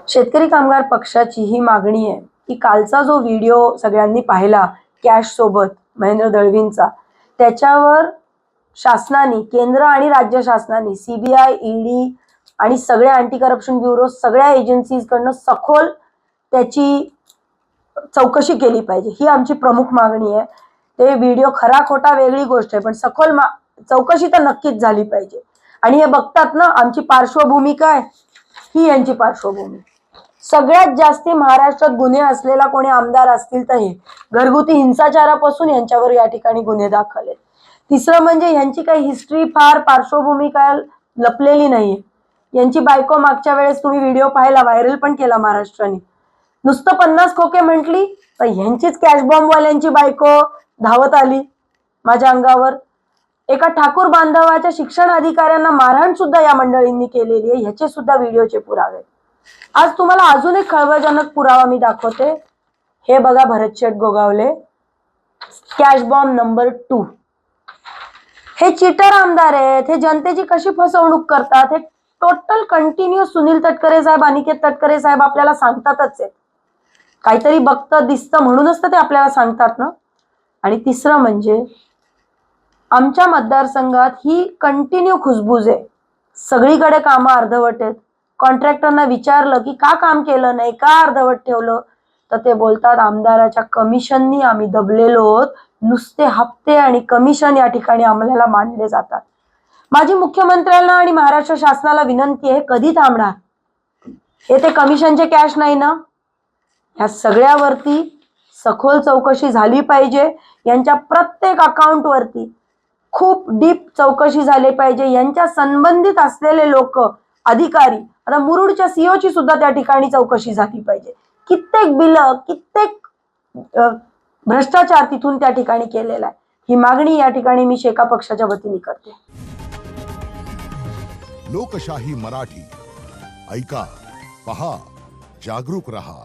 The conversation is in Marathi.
शेतकरी कामगार पक्षाची ही मागणी आहे की कालचा जो व्हिडिओ सगळ्यांनी पाहिला कॅश सोबत महेंद्र दळवींचा, त्याच्यावर शासनाने, केंद्र आणि राज्य शासनाने, सीबीआय, ईडी आणि सगळ्या अँटी करप्शन ब्युरो, सगळ्या एजन्सीजकडनं सखोल त्याची चौकशी केली पाहिजे, ही आमची प्रमुख मागणी आहे. ते व्हिडिओ खरा खोटा वेगळी गोष्ट आहे, पण सखोल चौकशी तर नक्कीच झाली पाहिजे. आणि हे बघतात ना, आमची पार्श्वभूमी काय, ही यांची पार्श्वभूमी. सगळ्यात जास्ती महाराष्ट्रात गुन्हे असलेला कोणी आमदार असतील तर हे घरगुती हिंसाचारापासून यांच्यावर या ठिकाणी गुन्हे दाखल आहेत. तिसरं म्हणजे यांची काही हिस्ट्री, फार पार्श्वभूमी काय लपलेली नाहीये. यांची बायको मागच्या वेळेस तुम्ही व्हिडिओ पाहिला, व्हायरल पण केला महाराष्ट्राने, नुसतं 50 खोके म्हटली तर ह्यांचीच कॅश बॉम्बवाल्यांची बायको धावत आली माझ्या अंगावर. एका ठाकूर बांधवाच्या शिक्षण अधिकाऱ्यांना मारहाण सुद्धा या मंडळींनी केलेली आहे, ह्याचे सुद्धा व्हिडिओचे पुरावे. आज तुम्हाला अजून एक खळबळजनक पुरावा मी दाखवते. हे बघा, भरतशेठ गोगावले, कॅश बॉम्ब नंबर 2. हे चीटर आमदार आहेत. हे जनतेची कशी फसवणूक करतात हे टोटल कंटिन्यू सुनील तटकरे साहेब, अनिकेत तटकरे साहेब आपल्याला सांगतातच आहेत. काहीतरी बघतं दिसतं म्हणूनच तर ते आपल्याला सांगतात ना. आणि तिसरं म्हणजे आमच्या मतदारसंघात ही कंटिन्यू खुसबुज आहे. सगळीकडे कामं अर्धवट आहेत. कॉन्ट्रॅक्टरना विचारलं की का काम केलं नाही, का अर्धवट ठेवलं, तर ते बोलतात आमदाराच्या कमिशननी आम्ही दबलेलो आहोत. नुसते हप्ते आणि कमिशन या ठिकाणी आम्हाला मानले जातात. माझी मुख्यमंत्र्यांना आणि महाराष्ट्र शासनाला विनंती आहे, कधी थांबणार? हे ते कमिशनचे कॅश नाही ना, ह्या सगळ्यावरती सखोल चौकशी झाली पाहिजे. यांच्या प्रत्येक अकाउंटवरती खूप डीप चौकशी झाली पाहिजे. यांच्या संबंधित असलेले लोक, अधिकारी, आता मुरुडच्या सीओची सुद्धा त्या ठिकाणी चौकशी झाली पाहिजे. कित्येक बिल, कित्येक भ्रष्टाचार तिथून त्या ठिकाणी केलेला आहे. ही मागणी या ठिकाणी मी शेका पक्षाच्या वतीने करते. लोकशाही मराठी ऐका, पहा, जागरूक रहा.